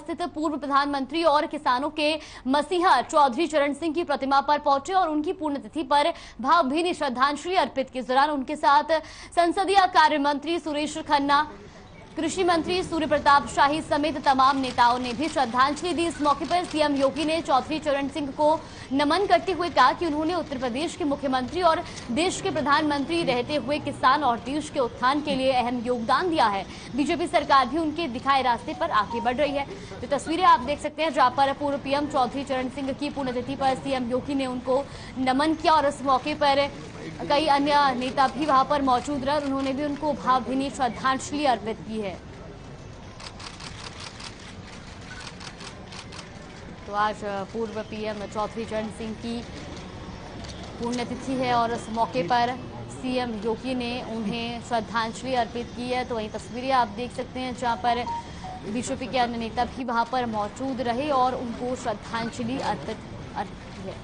स्थित पूर्व प्रधानमंत्री और किसानों के मसीहा चौधरी चरण सिंह की प्रतिमा पर पहुंचे और उनकी पुण्यतिथि पर भावभीनी श्रद्धांजलि अर्पित की। इस दौरान उनके साथ संसदीय कार्य मंत्री सुरेश खन्ना, कृषि मंत्री सूर्य प्रताप शाही समेत तमाम नेताओं ने भी श्रद्धांजलि दी। इस मौके पर सीएम योगी ने चौधरी चरण सिंह को नमन करते हुए कहा कि उन्होंने उत्तर प्रदेश के मुख्यमंत्री और देश के प्रधानमंत्री रहते हुए किसान और देश के उत्थान के लिए अहम योगदान दिया है। बीजेपी सरकार भी उनके दिखाए रास्ते पर आगे बढ़ रही है। तो तस्वीरें आप देख सकते हैं जहां पर पूर्व पीएम चौधरी चरण सिंह की पुण्यतिथि पर सीएम योगी ने उनको नमन किया और इस मौके पर कई अन्य नेता भी वहां पर मौजूद रहे। उन्होंने भी उनको भावभीनी श्रद्धांजलि अर्पित की है। तो आज पूर्व पीएम चौधरी चरण सिंह की पुण्यतिथि है और इस मौके पर सीएम योगी ने उन्हें श्रद्धांजलि अर्पित की है। तो वही तस्वीरें आप देख सकते हैं जहां पर बीजेपी के अन्य नेता भी वहां पर मौजूद रहे और उनको श्रद्धांजलि अर्पित की है।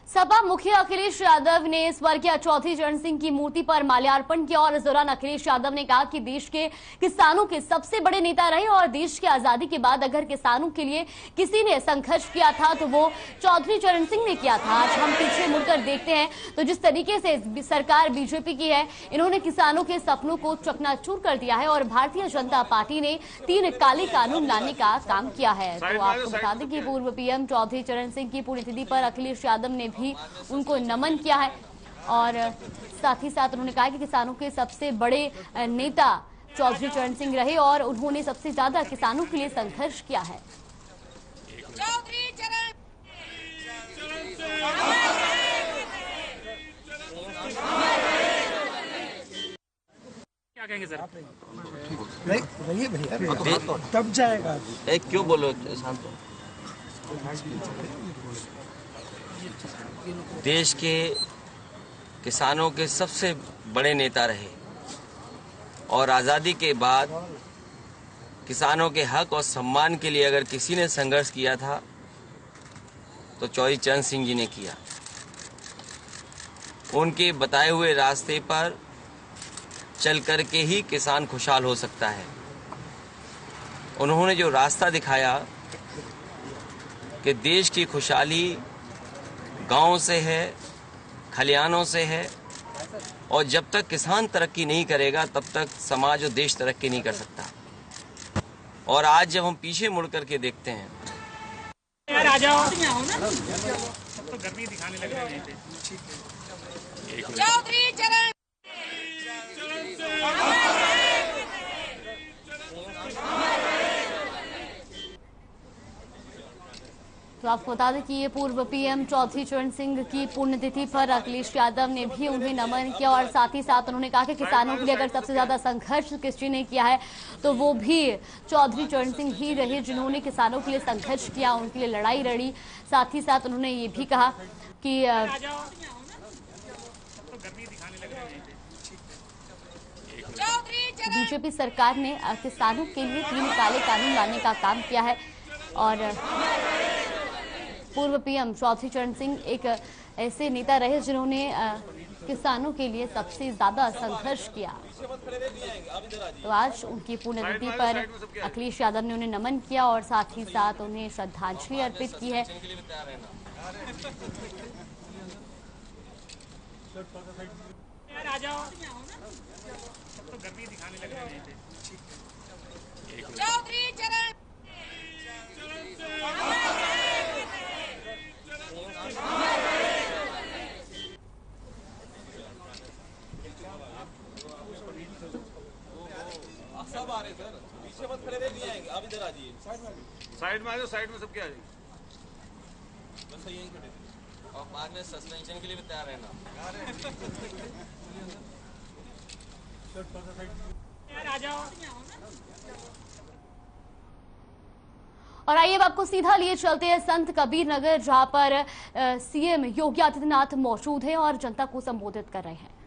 सपा मुखिया अखिलेश यादव ने स्वर्गीय चौधरी चरण सिंह की मूर्ति पर माल्यार्पण किया और इस दौरान अखिलेश यादव ने कहा कि देश के किसानों के सबसे बड़े नेता रहे और देश की आजादी के बाद अगर किसानों के लिए किसी ने संघर्ष किया था तो वो चौधरी चरण सिंह ने किया था। आज हम पीछे मुड़कर देखते हैं तो जिस तरीके से सरकार बीजेपी की है, इन्होंने किसानों के सपनों को चकनाचूर कर दिया है और भारतीय जनता पार्टी ने 3 काले कानून लाने का काम किया है। तो आपको बता दें कि पूर्व पीएम चौधरी चरण सिंह की पुण्यतिथि पर अखिलेश यादव ने भी उनको नमन किया है और साथ ही साथ उन्होंने कहा कि किसानों के सबसे बड़े नेता चौधरी चरण सिंह रहे और उन्होंने सबसे ज्यादा किसानों के लिए संघर्ष किया है। चौधरी चरण क्या कहेंगे सर? रहिए भैया, तब जाएगा। एक क्यों बोलो शांत? देश के किसानों के सबसे बड़े नेता रहे और आज़ादी के बाद किसानों के हक और सम्मान के लिए अगर किसी ने संघर्ष किया था तो चौधरी चरण सिंह जी ने किया। उनके बताए हुए रास्ते पर चल करके ही किसान खुशहाल हो सकता है। उन्होंने जो रास्ता दिखाया कि देश की खुशहाली गांव से है, खलिहानों से है और जब तक किसान तरक्की नहीं करेगा तब तक समाज और देश तरक्की नहीं कर सकता। और आज जब हम पीछे मुड़ करके देखते हैं यार आ जाओ, तो गर्मी दिखाने लग रहे हैं। चौधरी चरण तो आपको बता दें कि ये पूर्व पीएम चौधरी चरण सिंह की पुण्यतिथि पर अखिलेश यादव ने भी उन्हें नमन किया और साथ ही साथ उन्होंने कहा कि किसानों के लिए अगर सबसे ज्यादा संघर्ष किसी ने किया है तो वो भी चौधरी चरण सिंह ही रहे जिन्होंने किसानों के लिए संघर्ष किया, उनके लिए लड़ाई लड़ी। साथ ही साथ उन्होंने ये भी कहा कि बीजेपी सरकार ने किसानों के लिए 3 काले कानून लाने का काम किया है और पूर्व पीएम चौधरी चरण सिंह एक ऐसे नेता रहे जिन्होंने किसानों के लिए सबसे ज्यादा संघर्ष किया। तो आज उनकी पुण्यतिथि पर अखिलेश यादव ने उन्हें नमन किया और साथ ही साथ उन्हें श्रद्धांजलि अर्पित की है। आ जाओ, तो गर्मी दिखाने लग रहे हैं। चौधरी चरण सब आ रहे सर, पीछे मत खड़े रह जाएंगे। आप इधर आ जाइए, साइड में आ जाओ, साइड में सबके आ जाइए। बस यहीं खड़े थे और बाद में सस्पेंशन के लिए भी तैयार रहना। यार आ जाओ। और आइए अब आपको सीधा लिए चलते हैं संत कबीर नगर, जहां पर सीएम योगी आदित्यनाथ मौजूद हैं और जनता को संबोधित कर रहे हैं।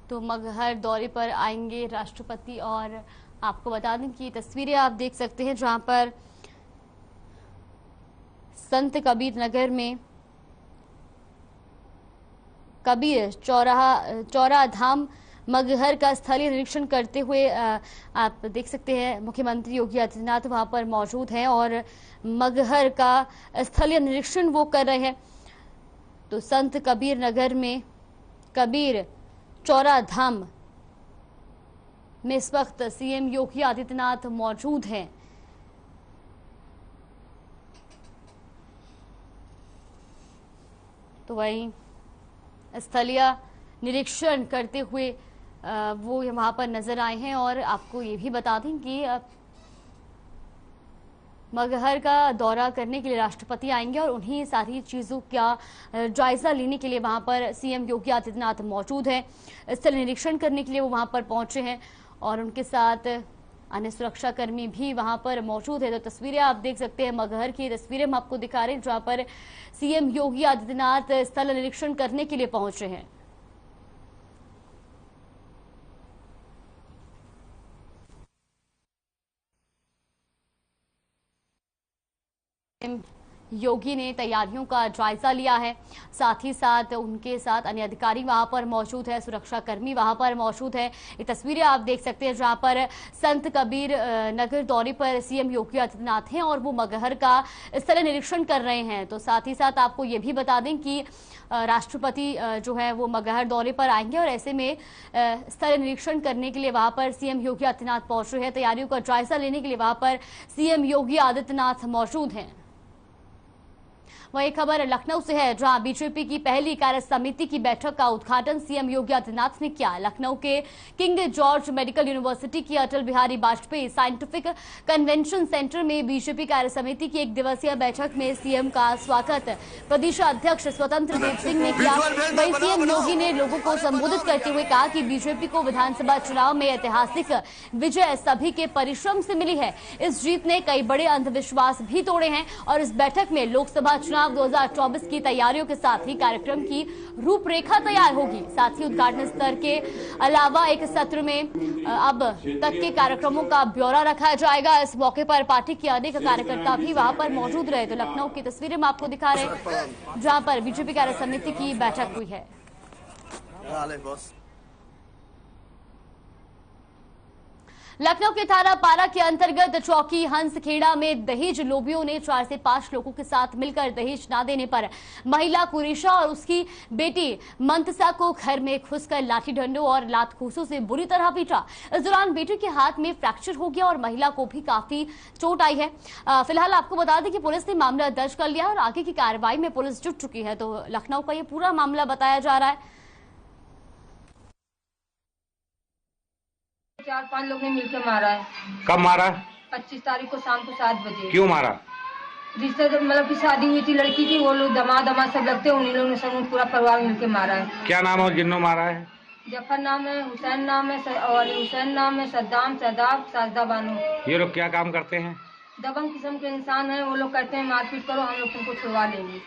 तो मगहर दौरे पर आएंगे राष्ट्रपति, और आपको बता दें कि तस्वीरें आप देख सकते हैं जहां पर संत कबीर नगर में कबीर चौराहा धाम मगहर का स्थलीय निरीक्षण करते हुए आप देख सकते हैं मुख्यमंत्री योगी आदित्यनाथ वहां पर मौजूद हैं और मगहर का स्थलीय निरीक्षण वो कर रहे हैं। तो संत कबीर नगर में कबीर चौराहा धाम में इस वक्त सीएम योगी आदित्यनाथ मौजूद हैं। तो वहीं स्थलीय निरीक्षण करते हुए वो वहां पर नजर आए हैं। और आपको ये भी बता दें कि मगहर का दौरा करने के लिए राष्ट्रपति आएंगे और उन्हीं सारी चीजों का जायजा लेने के लिए वहां पर सीएम योगी आदित्यनाथ मौजूद हैं। स्थल निरीक्षण करने के लिए वो वहां पर पहुंचे हैं और उनके साथ अन्य सुरक्षा कर्मी भी वहां पर मौजूद है। तो तस्वीरें आप देख सकते हैं, मगहर की तस्वीरें हम आपको दिखा रहे हैं जहां पर सीएम योगी आदित्यनाथ स्थल निरीक्षण करने के लिए पहुंचे हैं। योगी ने तैयारियों का जायजा लिया है, साथ ही साथ उनके साथ अन्य अधिकारी वहां पर मौजूद है, सुरक्षा कर्मी वहां पर मौजूद है। ये तस्वीरें आप देख सकते हैं जहां पर संत कबीर नगर दौरे पर सीएम योगी आदित्यनाथ हैं और वो मगहर का स्थलीय निरीक्षण कर रहे हैं। तो साथ ही साथ आपको ये भी बता दें कि राष्ट्रपति जो है वो मगहर दौरे पर आएंगे और ऐसे में स्थलीय निरीक्षण करने के लिए वहां पर सीएम योगी आदित्यनाथ पहुंच रहे हैं। तैयारियों का जायजा लेने के लिए वहां पर सीएम योगी आदित्यनाथ मौजूद हैं। वही खबर लखनऊ से है, जहां बीजेपी की पहली कार्य समिति की बैठक का उद्घाटन सीएम योगी आदित्यनाथ ने किया। लखनऊ के किंग जॉर्ज मेडिकल यूनिवर्सिटी की Atal Bihari Vajpayee scientific convention centre में बीजेपी कार्य समिति की 1 दिवसीय बैठक में सीएम का स्वागत प्रदेश अध्यक्ष स्वतंत्र देव सिंह ने किया। वही सीएम योगी ने लोगों को संबोधित करते हुए कहा कि बीजेपी को विधानसभा चुनाव में ऐतिहासिक विजय सभी के परिश्रम से मिली है। इस जीत ने कई बड़े अंधविश्वास भी तोड़े हैं और इस बैठक में लोकसभा चुनाव 2024 की तैयारियों के साथ ही कार्यक्रम की रूपरेखा तैयार होगी। साथ ही उद्घाटन स्तर के अलावा एक सत्र में अब तक के कार्यक्रमों का ब्यौरा रखा जाएगा। इस मौके पर पार्टी के अनेक कार्यकर्ता भी वहां पर मौजूद रहे। तो लखनऊ की तस्वीरें हम आपको दिखा रहे हैं जहां पर बीजेपी कार्य समिति की बैठक हुई है। लखनऊ के थाना पारा के अंतर्गत चौकी हंसखेड़ा में दहेज लोभियों ने 4 से 5 लोगों के साथ मिलकर दहेज न देने पर महिला कुरेशा और उसकी बेटी मंतसा को घर में घुसकर लाठी डंडों और लात घूंसों से बुरी तरह पीटा। इस दौरान बेटी के हाथ में फ्रैक्चर हो गया और महिला को भी काफी चोट आई है। फिलहाल आपको बता दें कि पुलिस ने मामला दर्ज कर लिया और आगे की कार्रवाई में पुलिस जुट चुकी है। तो लखनऊ का ये पूरा मामला बताया जा रहा है। 4-5 लोग ने मिलकर मारा है। कब मारा? 25 तारीख को शाम को 7 बजे। क्यों मारा? जिससे मतलब की शादी हुई थी लड़की की, वो लोग दामाद सब लगते हैं, उन्हीं लोगों ने सब पूरा परिवार मिलकर मारा है। क्या नाम है जिन्होंने मारा है? जफर नाम है, हुसैन नाम है और हुसैन नाम है, सद्दाम, सदाब, साजदा बानो। ये लोग क्या काम करते हैं? दबंग किस्म के इंसान है। वो लोग कहते हैं मारपीट करो, हम लोग तुमको छुड़वा लेंगे।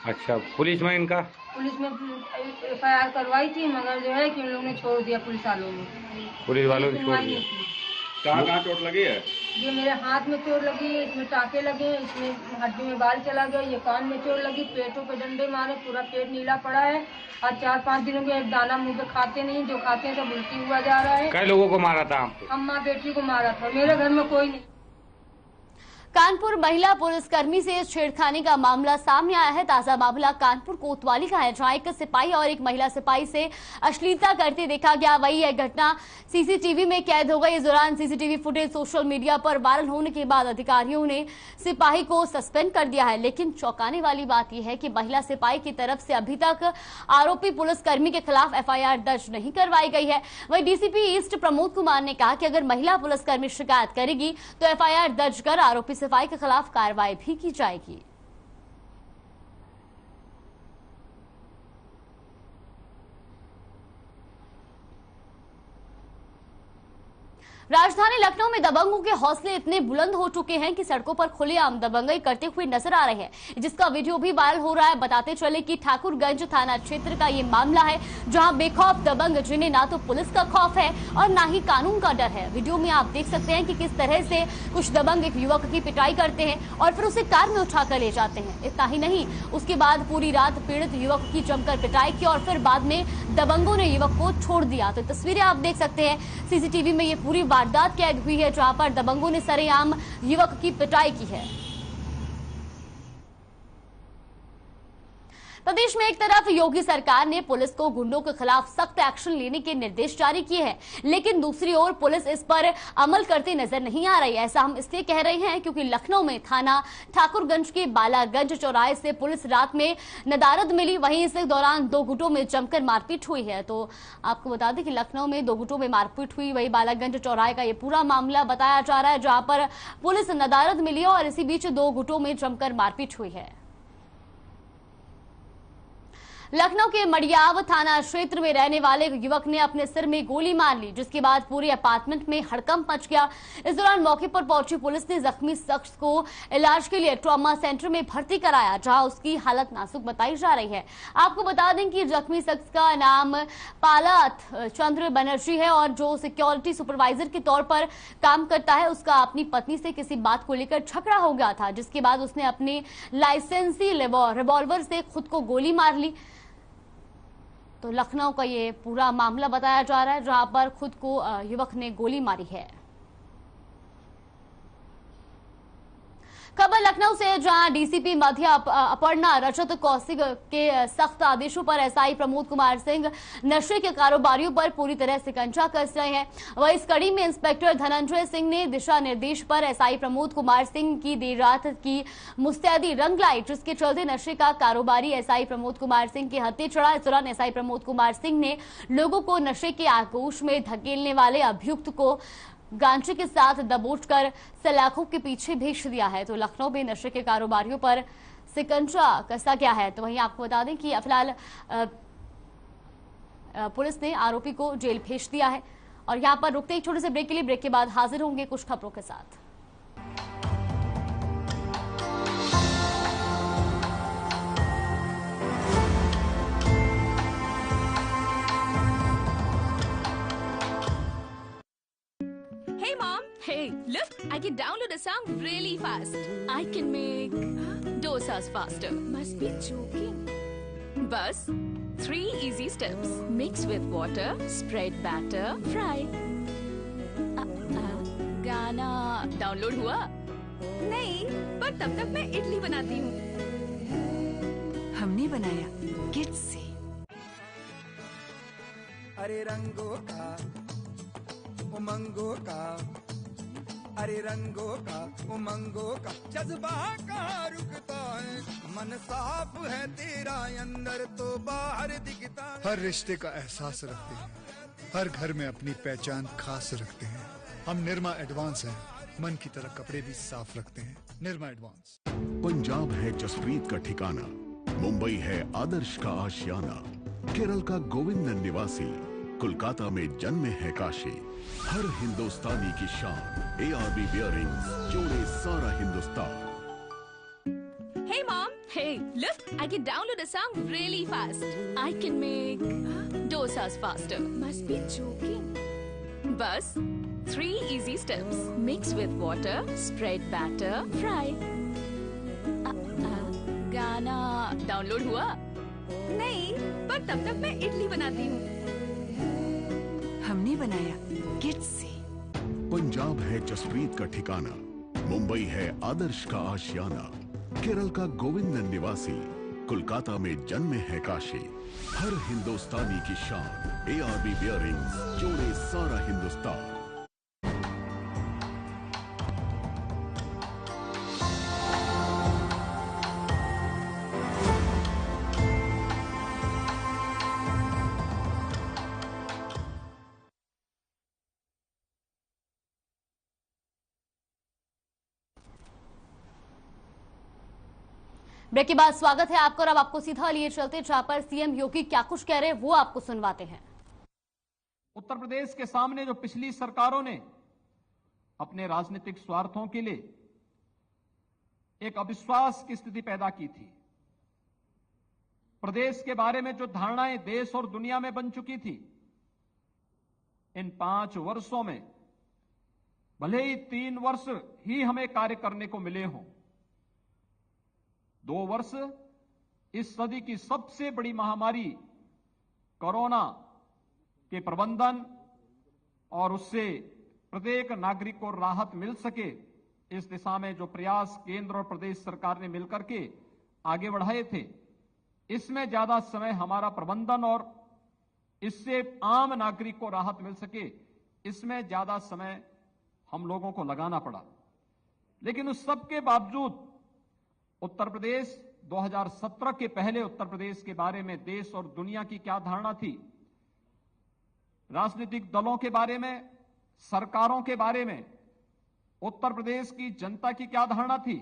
अच्छा, पुलिस में इनका? पुलिस में FIR करवाई थी, मगर जो है कि उन लोगों ने छोड़ दिया। पुलिस वालों ने छोड़ दिया। कहाँ चोट लगी है? ये मेरे हाथ में चोट लगी है, इसमें टाके लगे हैं, इसमें हड्डी में बाल चला गया, ये कान में चोट लगी, पेटों पे डंडे मारे, पूरा पेट नीला पड़ा है और 4-5 दिनों के एक दाना मुंह पे खाते नहीं, जो खाते हैं सब उल्टी हुआ जा रहा है। कई लोगों को मारा था आपको? अम्मा बेटी को मारा था, मेरे घर में कोई नहीं। कानपुर महिला पुलिसकर्मी से छेड़खानी का मामला सामने आया है। ताजा मामला कानपुर कोतवाली का है, जहां एक सिपाही और एक महिला सिपाही से अश्लीलता करते देखा गया। वही यह घटना सीसीटीवी में कैद हो गई। इस दौरान सीसीटीवी फुटेज सोशल मीडिया पर वायरल होने के बाद अधिकारियों ने सिपाही को सस्पेंड कर दिया है। लेकिन चौंकाने वाली बात यह है कि महिला सिपाही की तरफ से अभी तक आरोपी पुलिसकर्मी के खिलाफ एफआईआर दर्ज नहीं करवाई गई है। वही डीसीपी ईस्ट प्रमोद कुमार ने कहा कि अगर महिला पुलिसकर्मी शिकायत करेगी तो एफआईआर दर्ज कर आरोपी सिपाही के खिलाफ कार्रवाई भी की जाएगी। राजधानी लखनऊ में दबंगों के हौसले इतने बुलंद हो चुके हैं कि सड़कों पर खुलेआम दबंगई करते हुए नजर आ रहे हैं, जिसका वीडियो भी वायरल हो रहा है। बताते चले कि ठाकुरगंज थाना क्षेत्र का ये मामला है, जहां बेखौफ दबंग जिन्हें ना तो पुलिस का खौफ है और ना ही कानून का डर है। वीडियो में आप देख सकते हैं कि किस तरह से कुछ दबंग एक युवक की पिटाई करते हैं और फिर उसे कार में उठाकर ले जाते हैं। इतना ही नहीं, उसके बाद पूरी रात पीड़ित युवक की जमकर पिटाई की और फिर बाद में दबंगों ने युवक को छोड़ दिया। तो तस्वीरें आप देख सकते हैं, सीसीटीवी में ये पूरी वारदात कैद हुई है, जहां पर दबंगों ने सरेआम युवक की पिटाई की है। प्रदेश में एक तरफ योगी सरकार ने पुलिस को गुंडों के खिलाफ सख्त एक्शन लेने के निर्देश जारी किए हैं, लेकिन दूसरी ओर पुलिस इस पर अमल करती नजर नहीं आ रही। ऐसा हम इसलिए कह रहे हैं क्योंकि लखनऊ में थाना ठाकुरगंज के बालागंज चौराहे से पुलिस रात में नदारद मिली। वहीं इस दौरान दो गुटों में जमकर मारपीट हुई है। तो आपको बता दें कि लखनऊ में दो गुटों में मारपीट हुई। वही बालागंज चौराहे का ये पूरा मामला बताया जा रहा है, जहां पर पुलिस नदारद मिली और इसी बीच दो गुटों में जमकर मारपीट हुई है। लखनऊ के मड़ियाव थाना क्षेत्र में रहने वाले युवक ने अपने सिर में गोली मार ली, जिसके बाद पूरे अपार्टमेंट में हड़कंप मच गया। इस दौरान मौके पर पहुंची पुलिस ने जख्मी शख्स को इलाज के लिए ट्रॉमा सेंटर में भर्ती कराया, जहां उसकी हालत नाजुक बताई जा रही है। आपको बता दें कि जख्मी शख्स का नाम पालाथ चंद्र बनर्जी है और जो सिक्योरिटी सुपरवाइजर के तौर पर काम करता है। उसका अपनी पत्नी से किसी बात को लेकर झगड़ा हो गया था, जिसके बाद उसने अपनी लाइसेंसी रिवॉल्वर से खुद को गोली मार ली। तो लखनऊ का ये पूरा मामला बताया जा रहा है, जहां पर खुद को युवक ने गोली मारी है। खबर लखनऊ से, जहां डीसीपी मध्य अपर्णा रजत कौशिक के सख्त आदेशों पर एसआई प्रमोद कुमार सिंह नशे के कारोबारियों पर पूरी तरह शिकंजा कस रहे हैं। वह इस कड़ी में इंस्पेक्टर धनंजय सिंह ने दिशा निर्देश पर एसआई प्रमोद कुमार सिंह की देर रात की मुस्तैदी रंग लाई, जिसके चलते नशे का कारोबारी एसआई प्रमोद कुमार सिंह के हत्थे चढ़ा। इस दौरान एसआई प्रमोद कुमार सिंह ने लोगों को नशे के आगोश में धकेलने वाले अभियुक्त को गांजे के साथ दबोचकर सलाखों के पीछे भेज दिया है। तो लखनऊ में नशे के कारोबारियों पर शिकंजा कसा गया है। तो वहीं आपको बता दें कि फिलहाल पुलिस ने आरोपी को जेल भेज दिया है। और यहां पर रुकते एक छोटे से ब्रेक के लिए, ब्रेक के बाद हाजिर होंगे कुछ खबरों के साथ। Hey mom! Hey, look! I can download a song really fast. I can make dosas faster. Must be joking. Bus, 3 easy steps. Mix with water, spread batter, fry. गाना डाउनलोड हुआ? नहीं, पर तब तक मैं इडली बनाती हूँ। हमने बनाया किड्स से। अरे रंगों का उमंगों का, अरे रंगों का उमंगों का जज्बा कहाँ रुकता है। मन साफ है तेरा अंदर तो बाहर दिखता है। हर रिश्ते का एहसास रखते हैं, हर घर में अपनी पहचान खास रखते हैं। हम निरमा एडवांस हैं, मन की तरह कपड़े भी साफ रखते हैं। निरमा एडवांस। पंजाब है जसप्रीत का ठिकाना, मुंबई है आदर्श का आशियाना, केरल का गोविंदन निवासी, कोलकाता में जन्मे है काशी। हर हिंदुस्तानी की शान ARB बियरिंग्स जोड़े सारा Hindustan. Hey mom! Hey, look! I can download a song really fast. I can make dosas faster. Must be joking. बस 3 easy steps. Mix with water, spread batter, fry. गाना डाउनलोड हुआ? नहीं, पर तब तक मैं इडली बनाती हूँ। हमने बनाया किड्स से। पंजाब है जसप्रीत का ठिकाना, मुंबई है आदर्श का आशियाना, केरल का गोविंदन निवासी, कोलकाता में जन्मे है काशी। हर हिंदुस्तानी की शान, ARB बियरिंग्स जोड़े सारा हिंदुस्तान। ब्रेक के बाद स्वागत है आपका और अब आपको सीधा लिए चलते जहां पर सीएम योगी क्या कुछ कह रहे हैं वो आपको सुनवाते हैं। उत्तर प्रदेश के सामने जो पिछली सरकारों ने अपने राजनीतिक स्वार्थों के लिए एक अविश्वास की स्थिति पैदा की थी, प्रदेश के बारे में जो धारणाएं देश और दुनिया में बन चुकी थी, इन 5 वर्षों में भले ही 3 वर्ष ही हमें कार्य करने को मिले हों, 2 वर्ष इस सदी की सबसे बड़ी महामारी कोरोना के प्रबंधन और उससे प्रत्येक नागरिक को राहत मिल सके, इस दिशा में जो प्रयास केंद्र और प्रदेश सरकार ने मिलकर के आगे बढ़ाए थे, इसमें ज्यादा समय हमारा प्रबंधन और इससे आम नागरिक को राहत मिल सके, इसमें ज्यादा समय हम लोगों को लगाना पड़ा। लेकिन उस सब के बावजूद उत्तर प्रदेश 2017 के पहले उत्तर प्रदेश के बारे में देश और दुनिया की क्या धारणा थी, राजनीतिक दलों के बारे में, सरकारों के बारे में, उत्तर प्रदेश की जनता की क्या धारणा थी,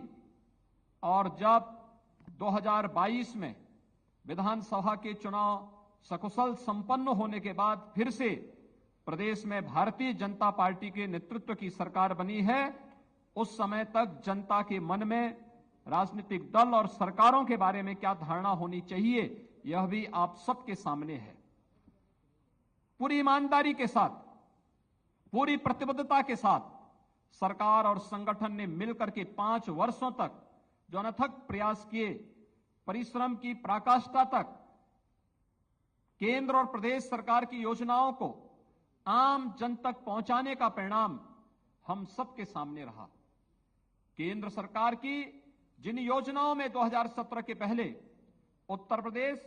और जब 2022 में विधानसभा के चुनाव सकुशल संपन्न होने के बाद फिर से प्रदेश में भारतीय जनता पार्टी के नेतृत्व की सरकार बनी है, उस समय तक जनता के मन में राजनीतिक दल और सरकारों के बारे में क्या धारणा होनी चाहिए, यह भी आप सबके सामने है। पूरी ईमानदारी के साथ, पूरी प्रतिबद्धता के साथ सरकार और संगठन ने मिलकर के 5 वर्षों तक जो अनथक प्रयास किए, परिश्रम की पराकाष्ठा तक केंद्र और प्रदेश सरकार की योजनाओं को आम जन तक पहुंचाने का परिणाम हम सबके सामने रहा। केंद्र सरकार की जिन योजनाओं में 2017 के पहले उत्तर प्रदेश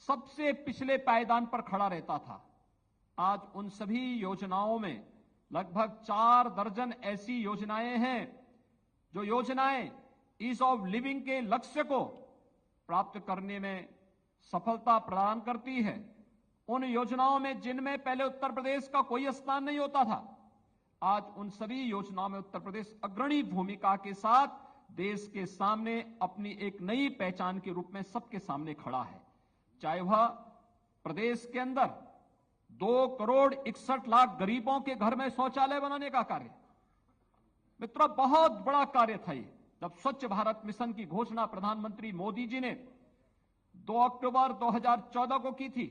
सबसे पिछले पायदान पर खड़ा रहता था, आज उन सभी योजनाओं में लगभग 4 दर्जन ऐसी योजनाएं हैं जो योजनाएं ईज ऑफ लिविंग के लक्ष्य को प्राप्त करने में सफलता प्रदान करती है। उन योजनाओं में जिनमें पहले उत्तर प्रदेश का कोई स्थान नहीं होता था, आज उन सभी योजनाओं में उत्तर प्रदेश अग्रणी भूमिका के साथ देश के सामने अपनी एक नई पहचान के रूप में सबके सामने खड़ा है। चाहे वह प्रदेश के अंदर 2,61,00,000 गरीबों के घर में शौचालय बनाने का कार्य, मित्रों बहुत बड़ा कार्य था ये। जब स्वच्छ भारत मिशन की घोषणा प्रधानमंत्री मोदी जी ने 2 अक्टूबर 2014 को की थी,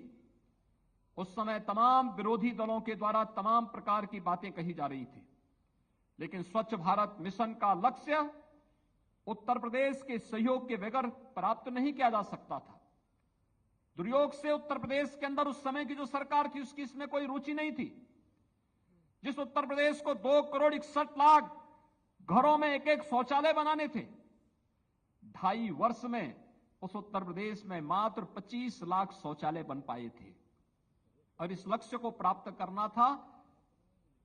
उस समय तमाम विरोधी दलों के द्वारा तमाम प्रकार की बातें कही जा रही थी, लेकिन स्वच्छ भारत मिशन का लक्ष्य उत्तर प्रदेश के सहयोग के बगैर प्राप्त नहीं किया जा सकता था। दुर्योग से उत्तर प्रदेश के अंदर उस समय की जो सरकार थी उसकी इसमें कोई रुचि नहीं थी। जिस उत्तर प्रदेश को 2,61,00,000 घरों में एक शौचालय बनाने थे, 2.5 वर्ष में उस उत्तर प्रदेश में मात्र 25 लाख शौचालय बन पाए थे, और इस लक्ष्य को प्राप्त करना था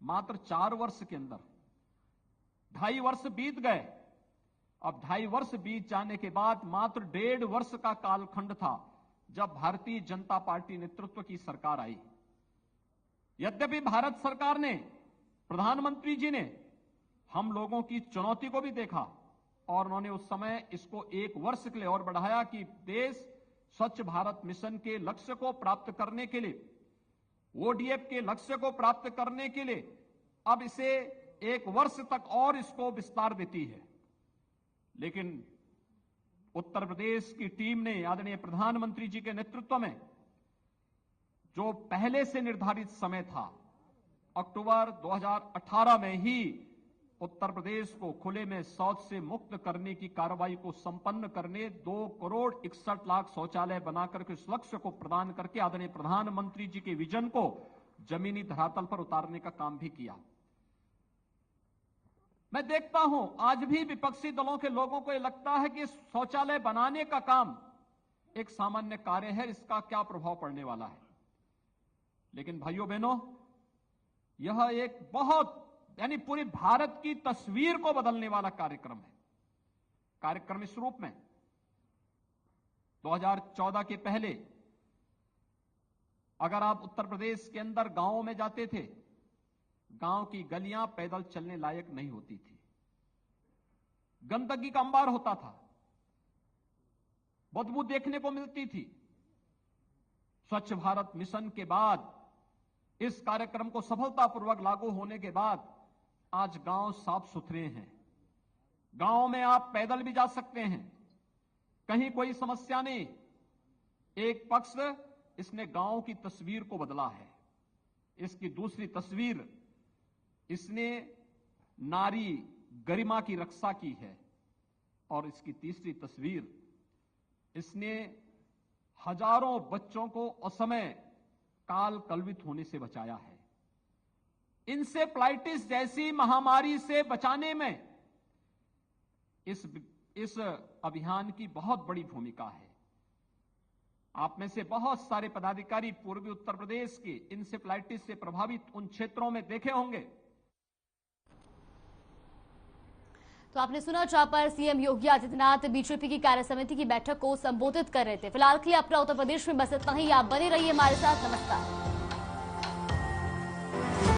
मात्र 4 वर्ष के अंदर। 2.5 वर्ष बीत गए। अब 2.5 वर्ष बीत जाने के बाद मात्र 1.5 वर्ष का कालखंड था जब भारतीय जनता पार्टी नेतृत्व की सरकार आई। यद्यपि भारत सरकार ने, प्रधानमंत्री जी ने हम लोगों की चुनौती को भी देखा और उन्होंने उस समय इसको 1 वर्ष के लिए और बढ़ाया कि देश स्वच्छ भारत मिशन के लक्ष्य को प्राप्त करने के लिए, ODF के लक्ष्य को प्राप्त करने के लिए अब इसे 1 वर्ष तक और इसको विस्तार देती है। लेकिन उत्तर प्रदेश की टीम ने आदरणीय प्रधानमंत्री जी के नेतृत्व में जो पहले से निर्धारित समय था अक्टूबर 2018 में ही उत्तर प्रदेश को खुले में शौच से मुक्त करने की कार्रवाई को संपन्न करने 2,61,00,000 शौचालय बनाकर के उस लक्ष्य को प्रदान करके आदरणीय प्रधानमंत्री जी के विजन को जमीनी धरातल पर उतारने का काम भी किया। मैं देखता हूं आज भी विपक्षी दलों के लोगों को यह लगता है कि शौचालय बनाने का काम एक सामान्य कार्य है, इसका क्या प्रभाव पड़ने वाला है। लेकिन भाइयों बहनों, यह एक बहुत यानी पूरे भारत की तस्वीर को बदलने वाला कार्यक्रम है। कार्यक्रम इस रूप में 2014 के पहले अगर आप उत्तर प्रदेश के अंदर गांवों में जाते थे, गांव की गलियां पैदल चलने लायक नहीं होती थी, गंदगी का अंबार होता था, बदबू देखने को मिलती थी। स्वच्छ भारत मिशन के बाद, इस कार्यक्रम को सफलतापूर्वक लागू होने के बाद आज गांव साफ सुथरे हैं। गांव में आप पैदल भी जा सकते हैं, कहीं कोई समस्या नहीं। एक पक्ष इसने गांव की तस्वीर को बदला है, इसकी दूसरी तस्वीर इसने नारी गरिमा की रक्षा की है, और इसकी तीसरी तस्वीर इसने हजारों बच्चों को असमय काल कलवित होने से बचाया है। इंसेफ्लाइटिस जैसी महामारी से बचाने में इस अभियान की बहुत बड़ी भूमिका है। आप में से बहुत सारे पदाधिकारी पूर्वी उत्तर प्रदेश के इंसेफ्लाइटिस से प्रभावित उन क्षेत्रों में देखे होंगे। तो आपने सुना जहां पर सीएम योगी आदित्यनाथ बीजेपी की कार्य समिति की बैठक को संबोधित कर रहे थे। फिलहाल के लिए अपना उत्तर प्रदेश में बस इतना ही। आप बने रहिए हमारे साथ। नमस्कार।